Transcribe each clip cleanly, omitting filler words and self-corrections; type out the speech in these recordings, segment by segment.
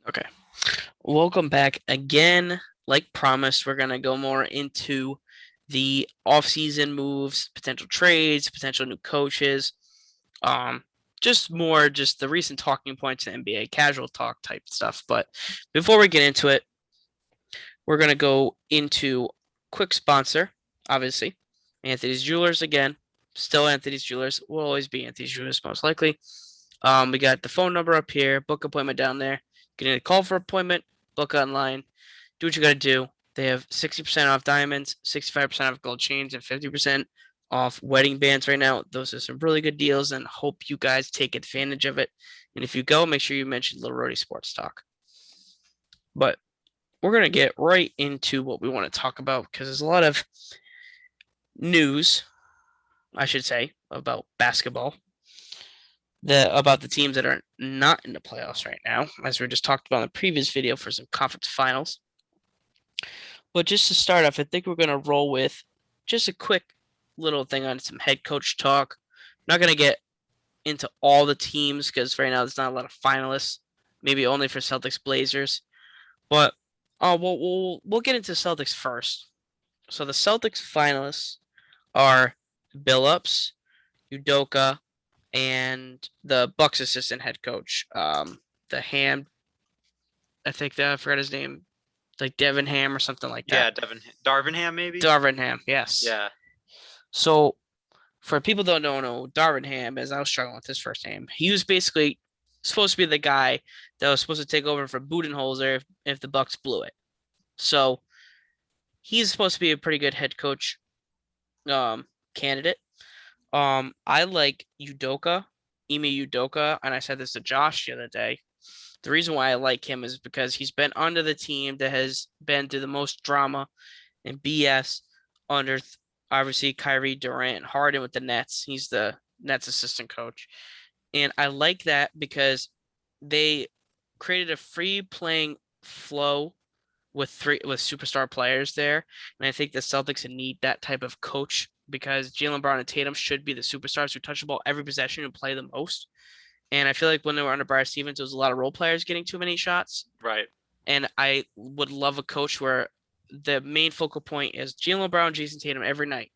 Okay. Welcome back again. Like promised, we're gonna go more into the off-season moves, potential trades, potential new coaches. Um, just the recent talking points in NBA, casual talk type stuff. But before we get into it, we're gonna go into quick sponsor, obviously. Anthony's Jewelers again. Still Anthony's Jewelers. Will always be Anthony's Jewelers, most likely. We got the phone number up here, book appointment down there. Get a call for appointment, book online, do what you got to do. They have 60% off diamonds, 65% off gold chains, and 50% off wedding bands right now. Those are some really good deals, and hope you guys take advantage of it. And if you go, make sure you mention Little Rhody Sports Talk. But we're going to get right into what we want to talk about because there's a lot of news, I should say, about basketball about the teams that are not in the playoffs right now, as we just talked about in the previous video for some conference finals. But just to start off, I think we're going to roll with just a quick little thing on some head coach talk. I'm not going to get into all the teams because right now there's not a lot of finalists, maybe only for Celtics Blazers. But we'll get into Celtics first. So the Celtics finalists are Billups, Udoka, and the Bucks assistant head coach, the Ham. I think that I forgot his name, like Devin Ham or something like Yeah, that. Darvinham maybe. Darvin Ham, yes. Yeah, So for people that don't know, Darvin Ham, as I was struggling with his first name, he was basically supposed to be the guy that was supposed to take over for Budenholzer if the Bucks blew it. So he's supposed to be a pretty good head coach candidate. I like Ime Udoka, and I said this to Josh the other day. The reason why I like him is because he's been under the team that has been through the most drama and BS under obviously Kyrie Durant and Harden with the Nets. He's the Nets assistant coach. And I like that because they created a free playing flow with superstar players there. And I think the Celtics need that type of coach because Jaylen Brown and Tatum should be the superstars who touch the ball every possession and play the most. And I feel like when they were under Brad Stevens, there was a lot of role players getting too many shots. right. And I would love a coach where the main focal point is Jaylen Brown, Jason Tatum every night,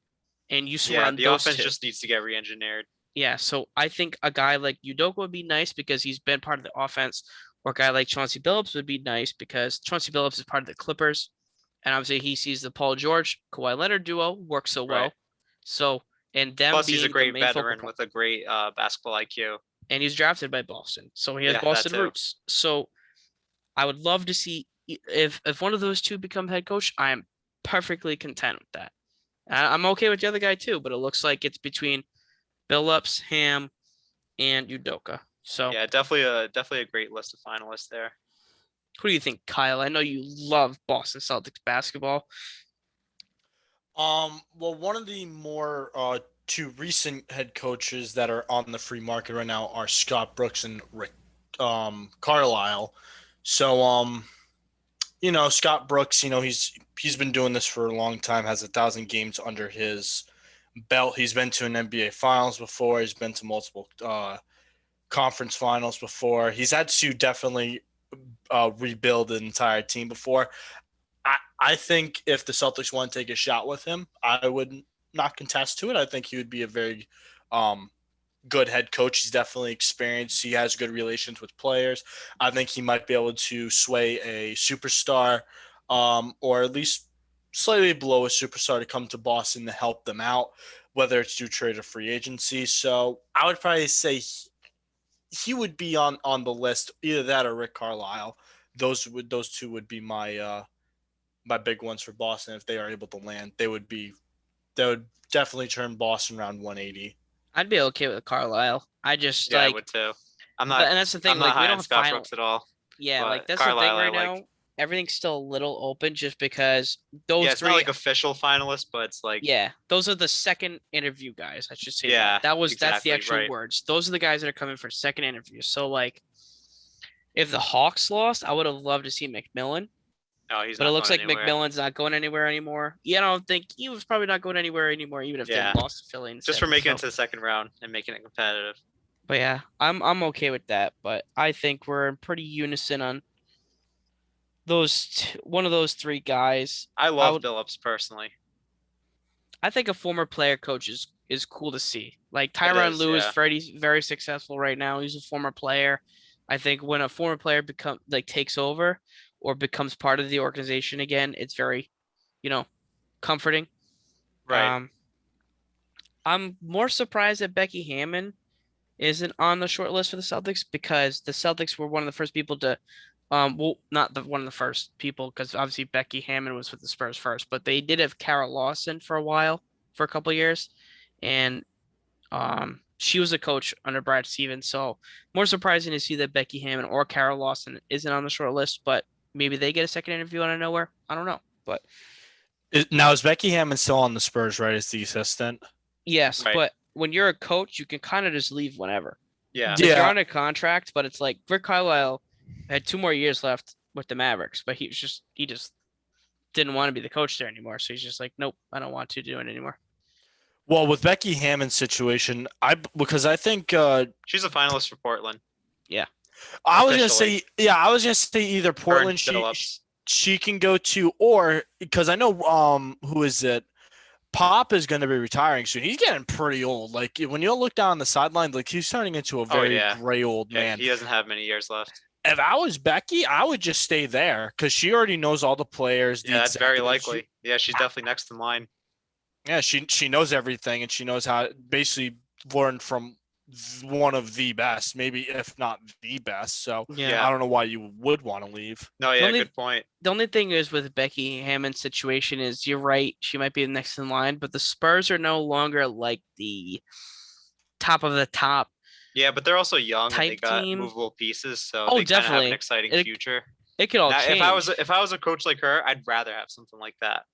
and you Yeah, surround the those offense two. just needs to get re-engineered. Yeah, so I think a guy like Udoka would be nice because he's been part of the offense, or a guy like Chauncey Billups would be nice because Chauncey Billups is part of the Clippers, and obviously he sees the Paul George Kawhi Leonard duo work so Right. well. So and them Plus, he's a being the great main focal veteran point, with a great basketball IQ. and he's drafted by Boston, so he has Yeah, that Boston too. roots. So I would love to see if one of those two become head coach. I am perfectly content with that. I'm okay with the other guy too, but it looks like it's between Billups, Ham, and Udoka. So, Yeah, definitely a great list of finalists there. who do you think, Kyle? I know you love Boston Celtics basketball. Well, one of the more two recent head coaches that are on the free market right now are Scott Brooks and Rick Carlisle. So Scott Brooks, he's been doing this for a long time, has 1,000 games under his belt. He's been to an NBA Finals before. He's been to multiple conference finals before. He's had to definitely rebuild an entire team before. I think if the Celtics want to take a shot with him, I would not contest to it. I think he would be a very um, good head coach. He's definitely experienced. He has good relations with players. I think he might be able to sway a superstar or at least slightly below a superstar to come to Boston to help them out, whether it's through trade or free agency. So I would probably say he would be on the list, either that or Rick Carlisle. Those two would be my big ones for Boston. If they are able to land, they would definitely turn Boston around 180. I'd be okay with Carlisle. I just Yeah, I like, would too. I'm but not and that's the I'm thing. not Like, we high don't on have Scott final. Brooks at all, Yeah, like but that's the thing Carlisle I right like. now. Everything's still a little open just because Yeah, those it's not three. like official finalists, but it's like Yeah, those are the second interview guys. I should say that. yeah, That's the exactly actual right. words. Those are the guys that are coming for second interviews. So like, if the Hawks lost, I would have loved to see McMillan. No, he's But it not looks going like anywhere. McMillan's not going anywhere anymore. Yeah, I don't think he was probably not going anywhere anymore, even if they Yeah, lost to Philly just instead. for making it So, to the second round and making it competitive. but yeah, I'm okay with that. But I think we're in pretty unison on one of those three guys. I I love would. Billups personally. I think a former player coach is cool to see. Like It Tyronn is, Lue is yeah. very successful right now. He's a former player. I think when a former player takes over or becomes part of the organization again, it's very, you know, comforting. Right. Um, I'm more surprised that Becky Hammon isn't on the short list for the Celtics because the Celtics were one of the first people to, well, not the one of the first people because obviously Becky Hammon was with the Spurs first, but they did have Carol Lawson for a while, for a couple years, and she was a coach under Brad Stevens. So more surprising to see that Becky Hammon or Carol Lawson isn't on the short list, but maybe they get a second interview out of nowhere. I don't know, but Now is Becky Hammon still on the Spurs, right? As the assistant? yes, Right. but when you're a coach, you can kind of just leave whenever. Yeah. Like you're Yeah. on a contract, but it's like Rick Carlisle had 2 more years left with the Mavericks, but he just didn't want to be the coach there anymore. So he's just like, nope, I don't want to do it anymore. Well, with Becky Hammon's situation, because I think She's a finalist for Portland. Yeah. I was gonna Officially. say I was gonna say either Her and Portland Billups. she can go to, or because I know who is it? Pop is going to be retiring soon. He's getting pretty old. Like when you look down the sideline, like he's turning into a Oh, very yeah. gray old Yeah, man. he doesn't have many years left. If I was Becky, I would just stay there because she already knows all the players. Yeah, that's very executives. likely. Yeah, she's definitely next in line. She knows everything, and she knows how to basically learn from one of the best, maybe if not the best. So Yeah. I don't know why you would want to leave. No, yeah, only- good point. The only thing is with Becky Hammond's situation is you're right, she might be the next in line, but the Spurs are no longer like the top of the top. Yeah, but they're also young and they Type got team. movable pieces, so Oh, they kind of have an definitely. exciting It- future. It could all Now, change. if I was a coach like her, I'd rather have something like that.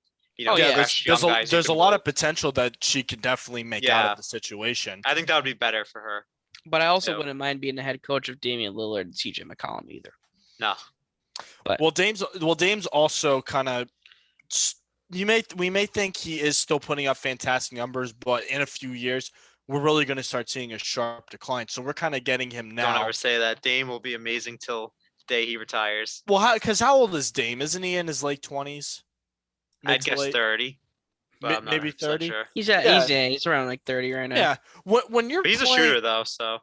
Oh, yeah. Fresh young guys. There's a lot of potential that she could definitely make out Yeah. of the situation. I think that would be better for her. But I also Yeah. wouldn't mind being the head coach of Damian Lillard and CJ McCollum either. No. But Well, Dame's also kind of we may think he is still putting up fantastic numbers, but in a few years we're really going to start seeing a sharp decline. So we're kind of getting him now. Don't ever say that. Dame will be amazing till the day he retires. Well, because how old is Dame? Isn't he in his late 20s? I'd guess 30. But I'm not Maybe 100% 30. Sure. he's around like 30 right now. Yeah. When you're But he's playing, a shooter though, so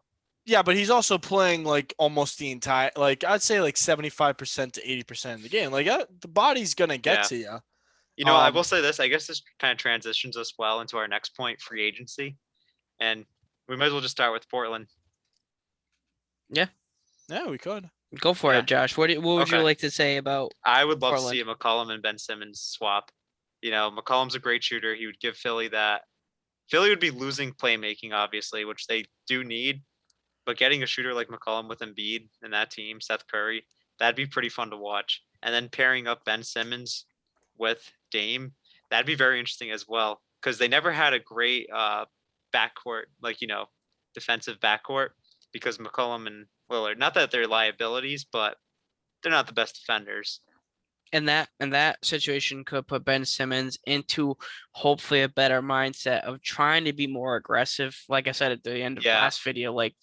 yeah, but he's also playing like almost the entire, like I'd say like 75% to 80% of the game. Like the body's gonna get Yeah. to you. I will say this. I guess this kind of transitions us well into our next point, free agency, and we might as well just start with Portland. Yeah, we could. Go for Yeah. it, Josh. What would you Okay. like to say about I would love Portland? to see a McCollum and Ben Simmons swap. McCollum's a great shooter. He would give Philly that. Philly would be losing playmaking, obviously, which they do need. But getting a shooter like McCollum with Embiid and that team, Seth Curry, that'd be pretty fun to watch. And then pairing up Ben Simmons with Dame, that'd be very interesting as well. Because they never had a great backcourt, defensive backcourt, because McCollum and Lillard, not that they're liabilities, but they're not the best defenders. And that situation could put Ben Simmons into hopefully a better mindset of trying to be more aggressive. Like I said at the end of the last video, like,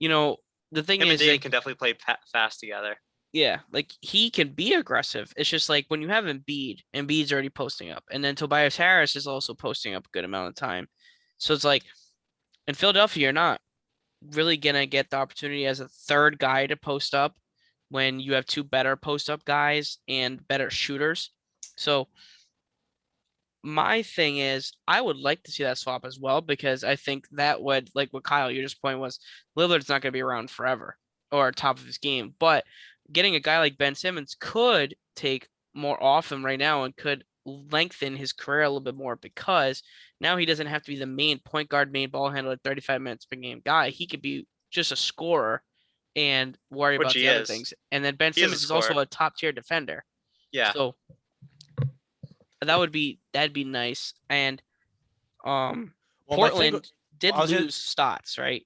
the thing Him and is, Dame like, can definitely play fast together. yeah, like he can be aggressive. It's just like when you have Embiid's already posting up, and then Tobias Harris is also posting up a good amount of time. So it's like in Philadelphia, you're not really gonna get the opportunity as a third guy to post up when you have two better post up guys and better shooters. So my thing is I would like to see that swap as well because I think that would, like what Kyle, your just point was, Lillard's not going to be around forever or top of his game, but getting a guy like Ben Simmons could take more off him right now and could lengthen his career a little bit more because now he doesn't have to be the main point guard, main ball handler, 35 minutes per game guy. He could be just a scorer and worry about the other things. And then Ben Simmons is also a top tier defender. Yeah. So that'd be nice. And Portland did lose Stotts, right?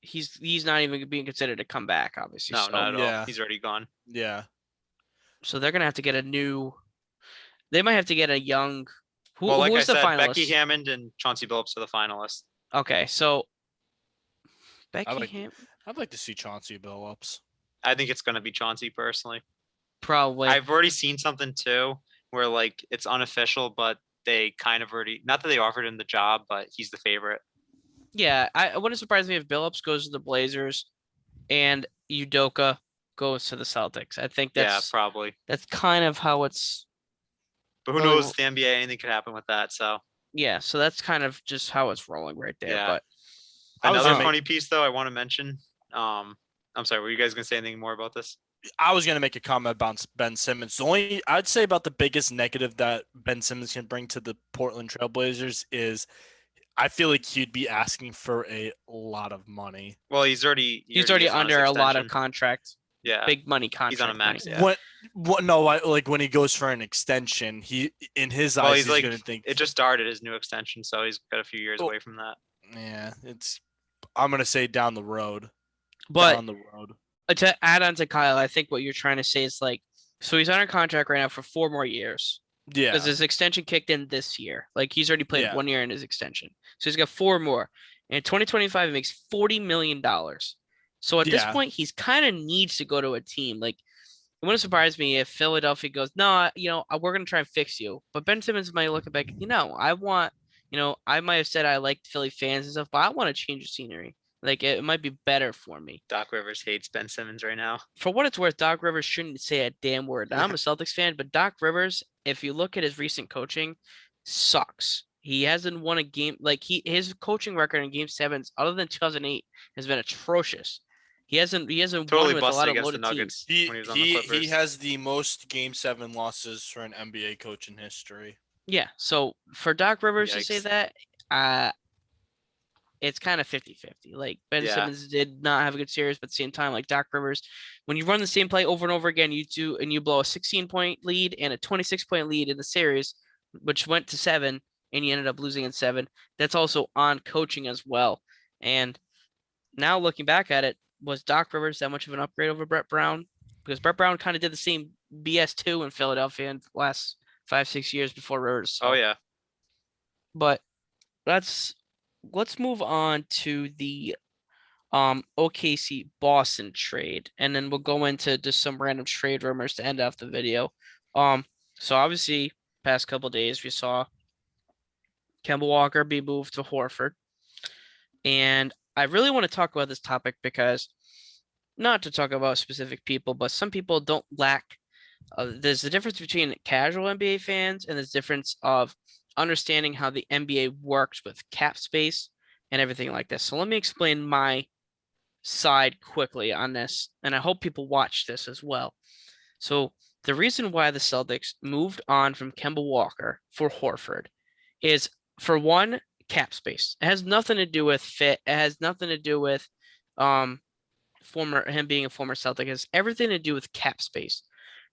He's not even being considered to come back, obviously. No, not at all. He's already gone. Yeah. So they're gonna have to get they might have to get a young like who's I the said, finalist? Becky Hammond and Chauncey Billups are the finalists. Okay, so Becky I'd like to see Chauncey Billups. I think it's gonna be Chauncey personally. Probably. I've already seen something too where like it's unofficial, but they kind of already, not that they offered him the job, but he's the favorite. Yeah, it wouldn't surprise me if Billups goes to the Blazers and Udoka goes to the Celtics. I think Yeah, that's probably. kind of how it's. But who Really, knows? The NBA, anything could happen with that. So yeah, so that's kind of just how it's rolling right there. yeah. But Another funny piece though I want to mention. I'm sorry, were you guys gonna say anything more about this? I was going to make a comment about Ben Simmons. The only I'd say about the biggest negative that Ben Simmons can bring to the Portland Trailblazers is I feel like he'd be asking for a lot of money. Well, he's already is on under his a lot of extension. contract. Yeah, Big money contract. he's on a max. money. Yeah. Like when he goes for an extension, he in his Well, eyes he's like, going to think it just started his new extension, so he's got a few years Oh. away from that. yeah, I'm going to say down the road. But Down the road. To add on to Kyle, I think what you're trying to say is like, so he's under contract right now for 4 more years. Yeah. Because his extension kicked in this year. Like he's already played Yeah. 1 year in his extension. So he's got 4 more. And in 2025, he makes $40 million. So at this Yeah. point, he's kind of needs to go to a team. Like, it wouldn't surprise me if Philadelphia goes, no, we're going to try and fix you. But Ben Simmons might look back, I want, I might have said I liked Philly fans and stuff, but I want to change the scenery. Like, it might be better for me. Doc Rivers hates Ben Simmons right now. For what it's worth, Doc Rivers shouldn't say a damn word. Now, I'm a Celtics fan, but Doc Rivers, if you look at his recent coaching, sucks. He hasn't won a game. Like, his coaching record in Game 7s, other than 2008, has been atrocious. He hasn't Totally won with a lot busted of against the loaded Nuggets teams. when he was on the Clippers. He has the most Game 7 losses for an NBA coach in history. Yeah, so for Doc Rivers to say Yikes. that, it's kind of 50-50. Like, Ben Yeah. Simmons did not have a good series, but at the same time, like Doc Rivers, when you run the same play over and over again, you blow a 16-point lead and a 26-point lead in the series, which went to 7, and you ended up losing in 7. That's also on coaching as well. And now looking back at it, was Doc Rivers that much of an upgrade over Brett Brown? Because Brett Brown kind of did the same BS too in Philadelphia in the last 5-6 years before Rivers. So. Oh yeah. But let's move on to the OKC-Boston trade, and then we'll go into just some random trade rumors to end off the video. So obviously, past couple days we saw Kemba Walker be moved to Horford, and I really want to talk about this topic because, not to talk about specific people, but some people don't lack. There's a difference between casual NBA fans and there's a difference of understanding how the NBA works with cap space and everything like this. So let me explain my side quickly on this, and I hope people watch this as well. So the reason why the Celtics moved on from Kemba Walker for Horford is, for one, cap space. It has nothing to do with fit. It has nothing to do with him being a former Celtic. It has everything to do with cap space.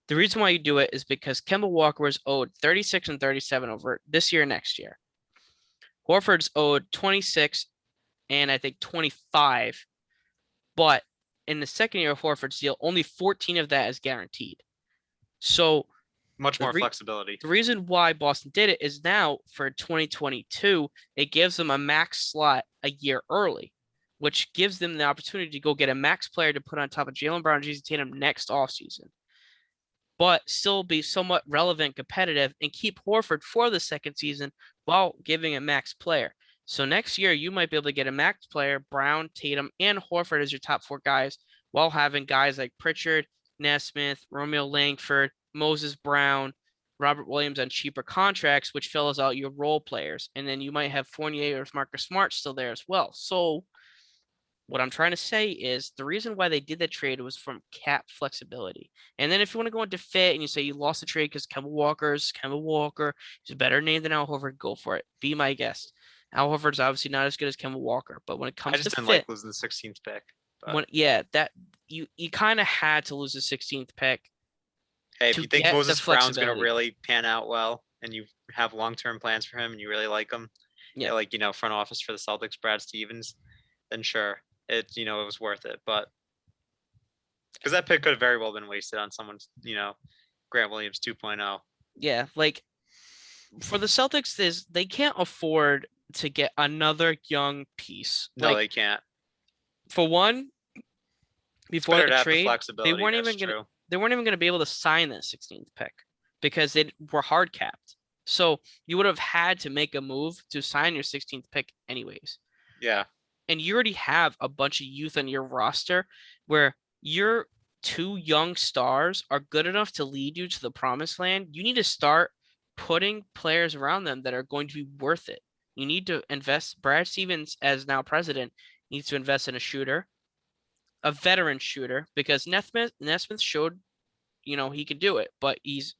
The reason why you do it is because Kemba Walker was owed 36 and 37 over this year and next year. Horford's owed 26 and I think 25. But in the second year of Horford's deal, only 14 of that is guaranteed. So much more flexibility. The reason why Boston did it is now for 2022, it gives them a max slot a year early, which gives them the opportunity to go get a max player to put on top of Jaylen Brown and Jason Tatum next offseason, but still be somewhat relevant, competitive, and keep Horford for the second season while giving a max player. So next year, you might be able to get a max player, Brown, Tatum, and Horford as your top 4 guys, while having guys like Pritchard, Nesmith, Romeo Langford, Moses Brown, Robert Williams on cheaper contracts, which fills out your role players. And then you might have Fournier or Marcus Smart still there as well. So what I'm trying to say is the reason why they did that trade was from cap flexibility. And then if you want to go into fit and you say you lost the trade because Kemba Walker, he's a better name than Al Horford, go for it. Be my guest. Al Horford's obviously not as good as Kemba Walker, but when it comes to fit, I just didn't like losing the 16th pick. That you kind of had to lose the 16th pick. Hey, if you think Moses Brown's going to really pan out well and you have long-term plans for him and you really like him, front office for the Celtics, Brad Stevens, then sure, it was worth it. But because that pick could have very well been wasted on someone's, Grant Williams 2.0. Yeah, like for the Celtics, they can't afford to get another young piece. No, they can't. For one, before the trade, they weren't even going to. they weren't even going to be able to sign that 16th pick because they were hard capped. So you would have had to make a move to sign your 16th pick anyways. Yeah. And you already have a bunch of youth on your roster where your two young stars are good enough to lead you to the promised land. You need to start putting players around them that are going to be worth it. You need to invest. Brad Stevens, as now president, needs to invest in a shooter, a veteran shooter, because Nesmith showed, he could do it, but he's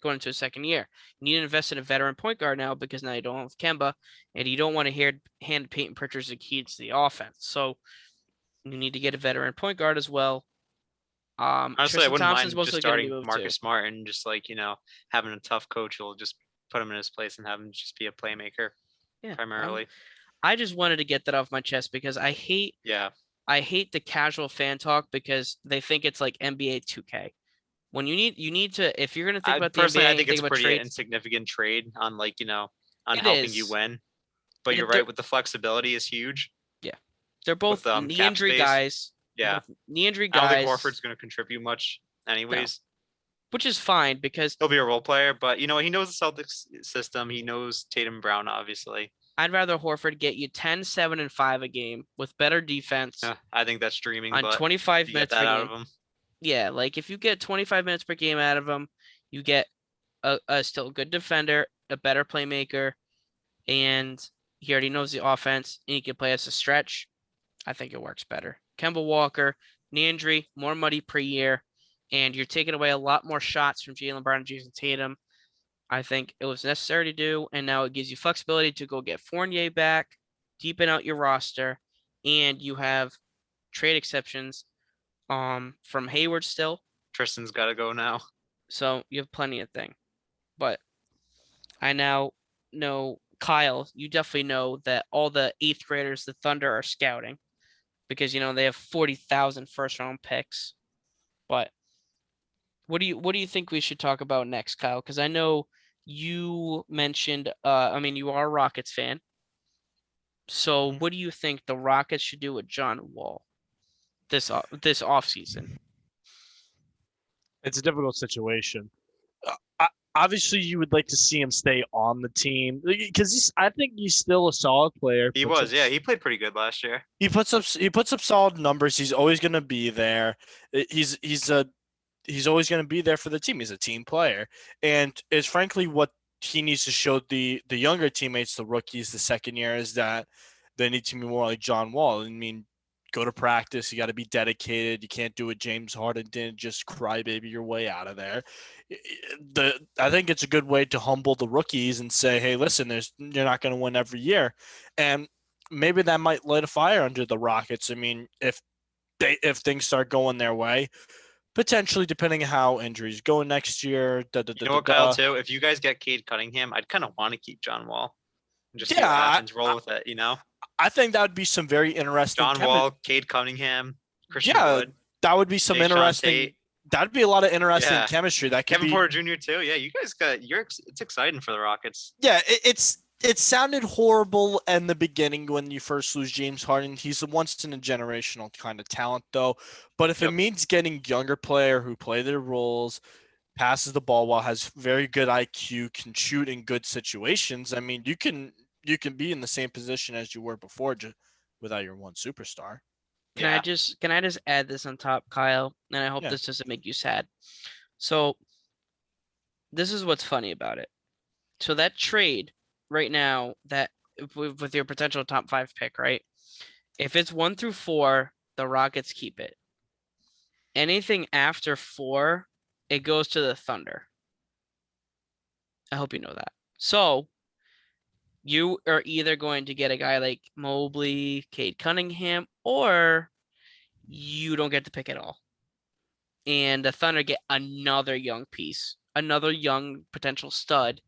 going into his second year. You need to invest in a veteran point guard now because now you don't have Kemba, and you don't want to hand Peyton Pritchard the key to the offense. So you need to get a veteran point guard as well. Honestly, I Tristan wouldn't Thompson's mind just mostly going to be starting moved Marcus too. Smart and just having a tough coach who'll just put him in his place and have him just be a playmaker primarily. I just wanted to get that off my chest because I hate the casual fan talk because they think it's like NBA 2K. When you need to, if you're going to think about the NBA, I think it's think about pretty trades. insignificant trade on on It helping is. you win. But you're right, with the flexibility is huge. Yeah, they're both knee injury guys. Yeah, knee injury I guys. don't think Horford's going to contribute much, anyways. No. Which is fine because he'll be a role player, but he knows the Celtics system. He knows Tatum Brown, obviously. I'd rather Horford get you 10, 7, and 5 a game with better defense. I think that's dreaming. On 25 minutes per game. Out of him. Yeah, like if you get 25 minutes per game out of him, you get a still good defender, a better playmaker, and he already knows the offense, and he can play as a stretch. I think it works better. Kemba Walker, knee injury, more money per year, and you're taking away a lot more shots from Jaylen Brown and Jason Tatum. I think it was necessary to do, and now it gives you flexibility to go get Fournier back, deepen out your roster, and you have trade exceptions from Hayward still. Tristan's got to go now. So you have plenty of things. But I now know, Kyle, you definitely know that all the 8th graders, the Thunder, are scouting because, they have 40,000 first-round picks. But what do you think we should talk about next, Kyle? Because I know you mentioned, you are a Rockets fan. So what do you think the Rockets should do with John Wall this offseason? It's a difficult situation. Obviously, you would like to see him stay on the team because I think he's still a solid player. He was, he played pretty good last year. He puts up solid numbers. He's always going to be there. He's always going to be there for the team. He's a team player, and it's frankly what he needs to show the younger teammates, the rookies, the second year, is that they need to be more like John Wall. I mean, go to practice. You got to be dedicated. You can't do what James Harden did, just crybaby your way out of there. I think it's a good way to humble the rookies and say, hey, listen, you're not going to win every year. And maybe that might light a fire under the Rockets. I mean, if things start going their way, potentially, depending on how injuries go next year. Kyle, too? If you guys get Cade Cunningham, I'd kind of want to keep John Wall. And just see what happens. Roll with it, I think that would be some very interesting. John Wall, Cade Cunningham, Christian Wood. That would be some interesting. That'd be a lot of interesting chemistry. That could Kevin Porter Jr. too. Yeah, you guys it's exciting for the Rockets. Yeah, it sounded horrible in the beginning when you first lose James Harden. He's a once in a generational kind of talent, though. But if it means getting younger player who play their roles, passes the ball well, has very good IQ, can shoot in good situations, I mean, you can be in the same position as you were before, just without your one superstar. Can I just add this on top, Kyle? And I hope this doesn't make you sad. So this is what's funny about it. So that trade right now, that with your potential top 5 pick, right? If it's 1 through 4, the Rockets keep it. Anything after 4, it goes to the Thunder. I hope you know that. So you are either going to get a guy like Mobley, Cade Cunningham, or you don't get to pick at all. And the Thunder get another young piece, another young potential stud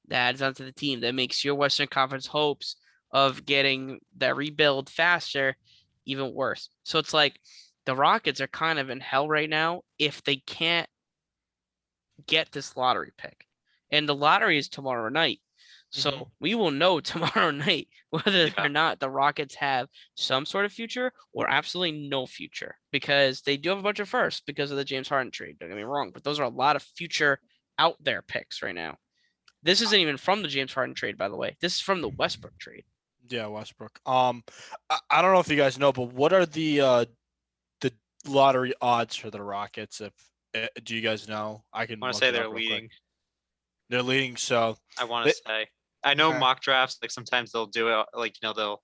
that adds onto the team that makes your Western Conference hopes of getting that rebuild faster even worse. So it's like the Rockets are kind of in hell right now if they can't get this lottery pick. And the lottery is tomorrow night. So we will know tomorrow night whether Yeah. or not the Rockets have some sort of future or absolutely no future, because they do have a bunch of firsts because of the James Harden trade. Don't get me wrong, but those are a lot of future out there picks right now. This isn't even from the James Harden trade, by the way. This is from the Westbrook trade. Yeah, Westbrook. I don't know if you guys know, but what are the lottery odds for the Rockets? If do you guys know? I can I want look to say it they're up real quick. leading. They're leading, so I want to say. I know Okay. mock drafts, like sometimes they'll do it, like they'll do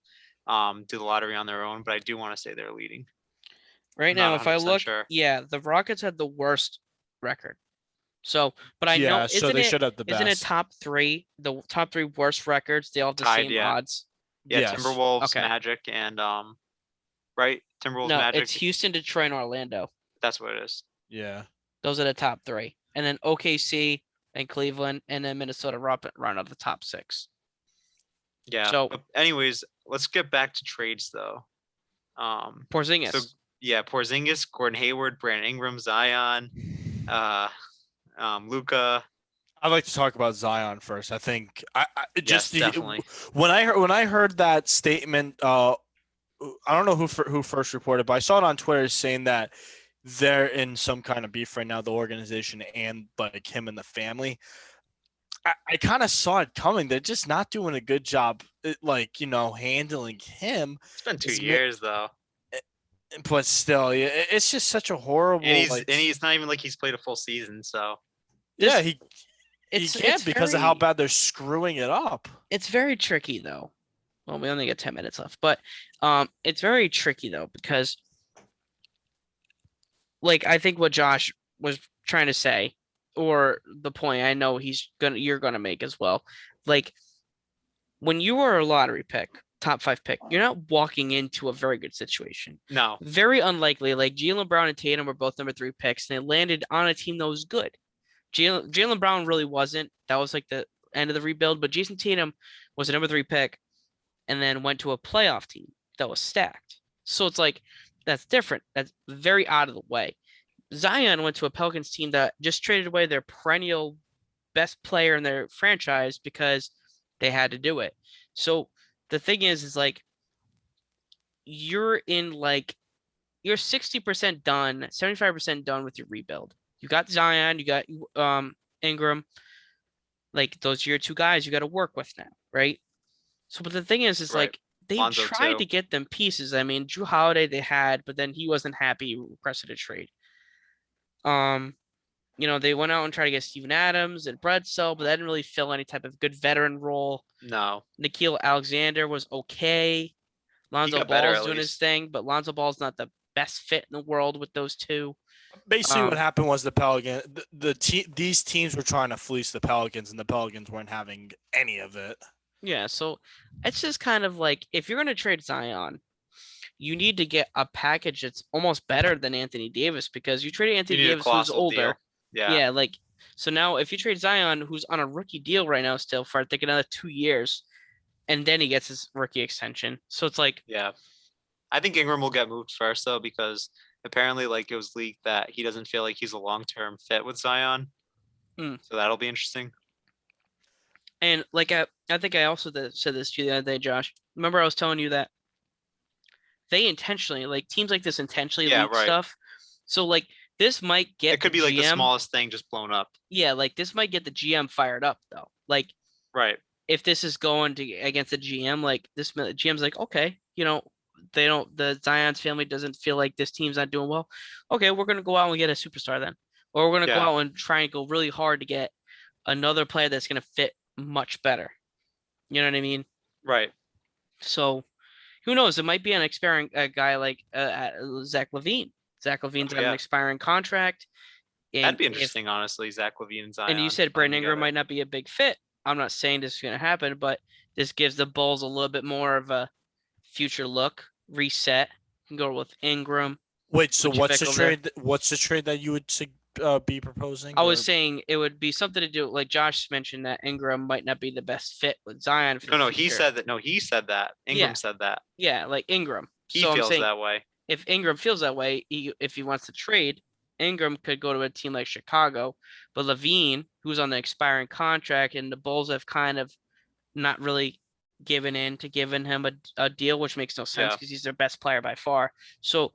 the lottery on their own, but I do want to say they're leading. Right I'm now, not if I 100% look, sure. yeah, the Rockets had the worst record. So, but I know, so they should have the isn't it best. top three, the top three worst records? They all have the Tied, same yeah. odds. Yeah, Yes. Timberwolves, Okay. Magic, and right? Timberwolves, No, Magic. it's Houston, Detroit, and Orlando. That's what it is. Yeah. Those are the top three, and then OKC and Cleveland, and then Minnesota round out the top six. Yeah. So, But anyways, let's get back to trades though. Porzingis. So yeah, Porzingis, Gordon Hayward, Brandon Ingram, Zion, Luca. I'd like to talk about Zion first. I think Yes, definitely. when I heard that statement, I don't know who first reported, but I saw it on Twitter saying that they're in some kind of beef right now, the organization and like him and the family. I kind of saw it coming. They're just not doing a good job, handling him. It's been 2 years though. But still, it's just such a horrible. And he's not even like he's played a full season, so. Yeah, he can't because of how bad they're screwing it up. It's very tricky though. Well, we only got 10 minutes left, but it's very tricky though, because like I think what Josh was trying to say, or the point I know you're gonna make as well, like when you are a lottery pick, top 5 pick, you're not walking into a very good situation. No. Very unlikely. Like Jaylen Brown and Tatum were both number 3 picks, and they landed on a team that was good. Jaylen Brown really wasn't. That was like the end of the rebuild, but Jason Tatum was a number 3 pick and then went to a playoff team that was stacked. So it's like, that's different. That's very out of the way. Zion went to a Pelicans team that just traded away their perennial best player in their franchise because they had to do it. So the thing is like, you're 60% done, 75% done with your rebuild. You got Zion, you got Ingram, like those are your 2 guys you got to work with now, right? So, but the thing is right. Like they Lonzo tried too. to get them pieces. I mean, Drew Holiday they had, but then he wasn't happy. He requested a trade. They went out and tried to get Steven Adams and Bledsoe, but that didn't really fill any type of good veteran role. No. Nickeil Alexander was okay. Lonzo Ball's doing his thing, but Lonzo Ball's not the best fit in the world with those 2. Basically, what happened was the Pelicans, these teams were trying to fleece the Pelicans, and the Pelicans weren't having any of it. Yeah, so it's just kind of like, if you're going to trade Zion, you need to get a package that's almost better than Anthony Davis, because you trade Anthony Davis who's older. Deal. Yeah, like, so now if you trade Zion, who's on a rookie deal right now still for I think another 2 years, and then he gets his rookie extension. So it's like, yeah, I think Ingram will get moved first though, because apparently like it was leaked that he doesn't feel like he's a long-term fit with Zion. So that'll be interesting. And like I think I also said this to you the other day, Josh. Remember I was telling you that they intentionally, like teams like this intentionally leak stuff. So like this might get it could be like the smallest thing just blown up. Yeah, like this might get the GM fired up though. Like if this is going to against the GM, like this GM's like, okay, the Zion's family doesn't feel like this team's not doing well. Okay, we're gonna go out and get a superstar then, or we're gonna go out and try and go really hard to get another player that's gonna fit much better. You know what I mean? Right. So who knows? It might be an expiring guy like Zach LaVine. Zach LaVine's got an expiring contract. That'd be interesting, honestly. Zach LaVine and Zion. And you said Brandon Ingram might not be a big fit. I'm not saying this is going to happen, but this gives the Bulls a little bit more of a future look, reset. You can go with Ingram. Wait, so what's the trade? What's the trade that you would be proposing? I was saying it would be something to do, like Josh mentioned, that Ingram might not be the best fit with Zion. No, he said that. No, he said that. Ingram said that. Yeah, like Ingram. He feels that way. If Ingram feels that way, if he wants to trade, Ingram could go to a team like Chicago, but LaVine, who's on the expiring contract, and the Bulls have kind of not really giving in to giving him a deal, which makes no sense Yeah. because he's their best player by far. So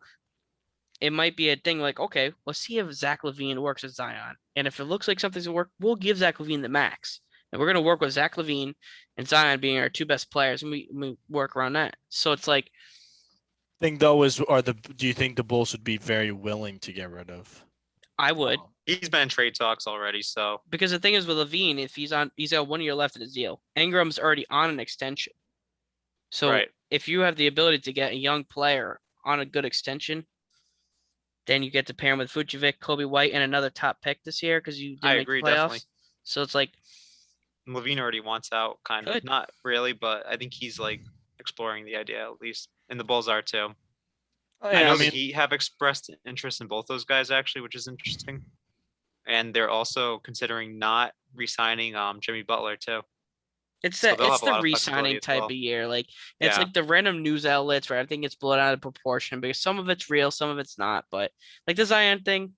it might be a thing like, okay, let's see if Zach LaVine works with Zion. And if it looks like something's gonna work, we'll give Zach LaVine the max. And we're gonna work with Zach LaVine and Zion being our two best players, and we work around that. So it's like, Thing though do you think the Bulls would be very willing to get rid of? I would. He's been in trade talks already, so Because the thing is with LaVine, if he's got 1 year left in his deal. Ingram's already on an extension. So right. if you have the ability to get a young player on a good extension, then you get to pair him with Vucevic, Kobe White, and another top pick this year because you didn't I make the agree, playoffs. definitely. So it's like, Levine already wants out, kind of. Good. Not really, but I think he's like exploring the idea at least, and the Bulls are too. I know the Heat have expressed interest in both those guys actually, which is interesting, and they're also considering not re-signing Jimmy Butler too. it's So the they'll have a lot of re-signing flexibility as type well. of year. Like it's Yeah. like the random news outlets where I think it's blown out of proportion because some of it's real, some of it's not. But like the Zion thing,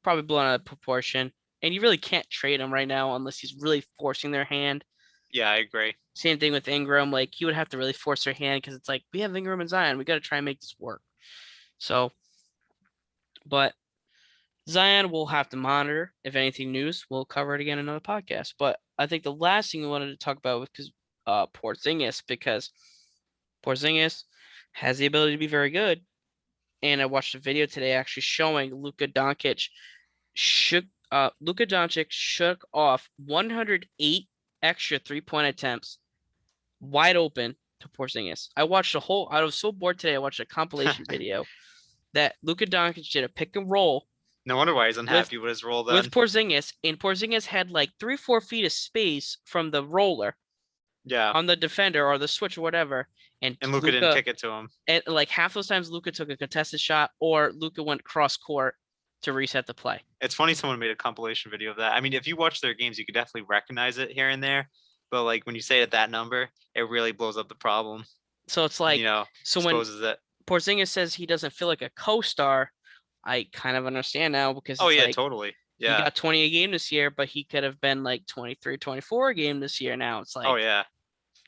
probably blown out of proportion. And you really can't trade him right now unless he's really forcing their hand. Yeah, I agree. Same thing with Ingram. Like he would have to really force their hand because it's like we have Ingram and Zion. We got to try and make this work. So, but Zion will have to monitor. If anything news, we'll cover it again in another podcast. But I think the last thing we wanted to talk about was Porzingis because Porzingis has the ability to be very good. And I watched a video today actually showing Luka Doncic shook off 108 extra 3-point attempts wide open to Porzingis. I was so bored today. I watched a compilation video that Luka Doncic did a pick and roll No wonder why he's unhappy with his role then. with Porzingis, and Porzingis had like 3-4 feet of space from the roller Yeah, on the defender or the switch or whatever, and Luka didn't kick it to him. And like half those times, Luka took a contested shot or Luka went cross court to reset the play. It's funny someone made a compilation video of that. I mean, if you watch their games, you could definitely recognize it here and there. But like when you say it that number, it really blows up the problem. So it's like, so when exposes it. Porzingis says he doesn't feel like a co-star, I kind of understand now because Oh it's yeah, like, totally. he Yeah. got 20 a game this year, but he could have been like 23, 24 a game this year now. It's like, Oh yeah.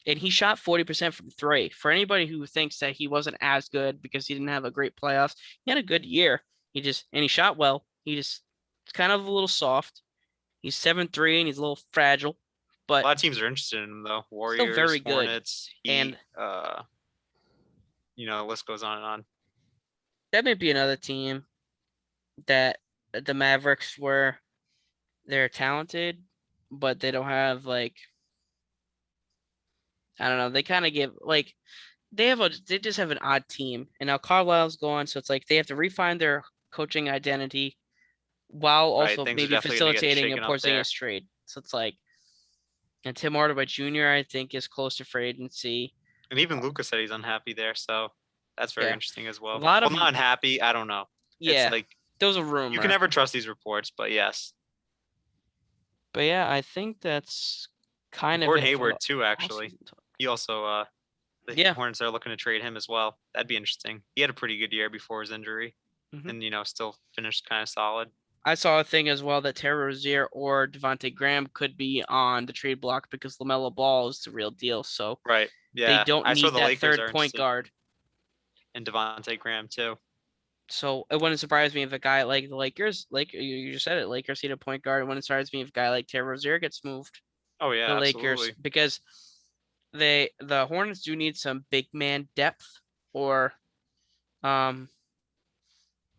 and he shot 40% from three. For anybody who thinks that he wasn't as good because he didn't have a great playoffs, he had a good year. And he shot well. It's kind of a little soft. He's 7'3" and he's a little fragile, A but lot of teams are interested in him though. Warriors, very good. Hornets, Heat, And the list goes on and on. that might be another team that the Mavericks where they're talented, but they don't have like, I don't know. They kind of give like they just have an odd team, and now Carlisle's gone, so it's like they have to refine their coaching identity while also Things are maybe definitely gonna get facilitating a shaken up there. Porzingis trade. So it's like, and Tim Hardaway Jr. I think is close to free agency. And even Luka said he's unhappy there, so that's very interesting as well. A lot of not unhappy. I don't know. Yeah, It's like those are rumors. you can never trust these reports, but yes. But yeah, I think that's kind of Gordon it for Hayward the too. Actually, offseason talk. he also the Hornets are looking to trade him as well. That'd be interesting. He had a pretty good year before his injury, Mhm. and still finished kind of solid. I saw a thing as well that Terry Rozier or Devontae Graham could be on the trade block because LaMelo Ball is the real deal. So Right. Yeah. they don't I need saw the that Lakers third are point interested guard. in Devontae Graham too. So it wouldn't surprise me if a guy like the Lakers, like you just said it, Lakers need a point guard. It wouldn't surprise me if a guy like Terry Rozier gets moved Oh yeah, to the absolutely. Lakers because the Hornets do need some big man depth or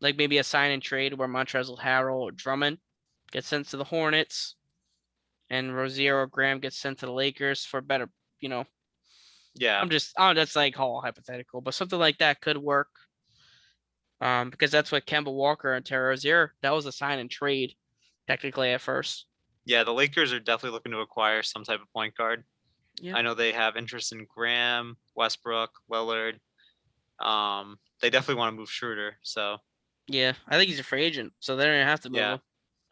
like maybe a sign and trade where Montrezl Harrell or Drummond gets sent to the Hornets and Rozier or Graham gets sent to the Lakers for better, Yeah. that's like all hypothetical, but something like that could work. Because that's what Kemba Walker and Terry Rozier, that was a sign and trade technically at first. Yeah, the Lakers are definitely looking to acquire some type of point guard. Yeah. I know they have interest in Graham, Westbrook, Lillard. They definitely want to move Schroeder. So Yeah, I think he's a free agent, so they don't even have to move him.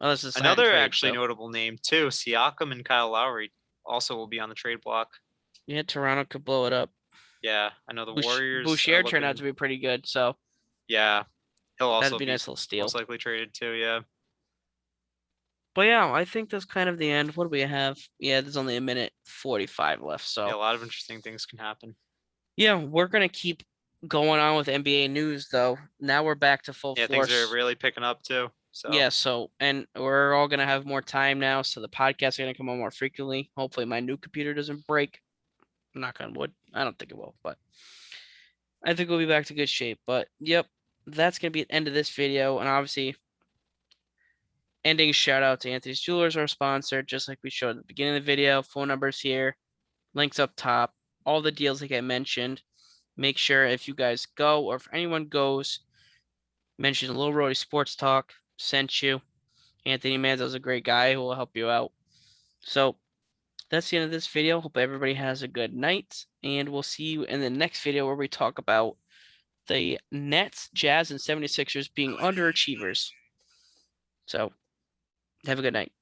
Unless it's a sign and another trade, actually so. notable name too, Siakam and Kyle Lowry also will be on the trade block. Yeah, Toronto could blow it up. Yeah, I know the Warriors. Boucher turned out to be pretty good, so yeah, he'll also that'd be a nice little steal. most likely traded too. Yeah. But yeah, I think that's kind of the end. What do we have? Yeah, there's only a minute 45 left. So Yeah, a lot of interesting things can happen. yeah, we're gonna keep going on with NBA news though. Now we're back to full Yeah, force. things are really picking up too. So Yeah, so and we're all gonna have more time now, so the podcasts are gonna come on more frequently. Hopefully my new computer doesn't break. Knock on wood. I don't think it will, but I think we'll be back to good shape. But yep, that's gonna be the end of this video. And obviously ending shout out to Anthony's Jewelers, our sponsor, just like we showed at the beginning of the video. Phone numbers here, links up top, all the deals like I mentioned. Make sure if you guys go or if anyone goes, mention Little Rhody Sports Talk sent you. Anthony Manzo's a great guy who will help you out. So that's the end of this video. Hope everybody has a good night, and we'll see you in the next video where we talk about the Nets, Jazz, and 76ers being underachievers. So have a good night.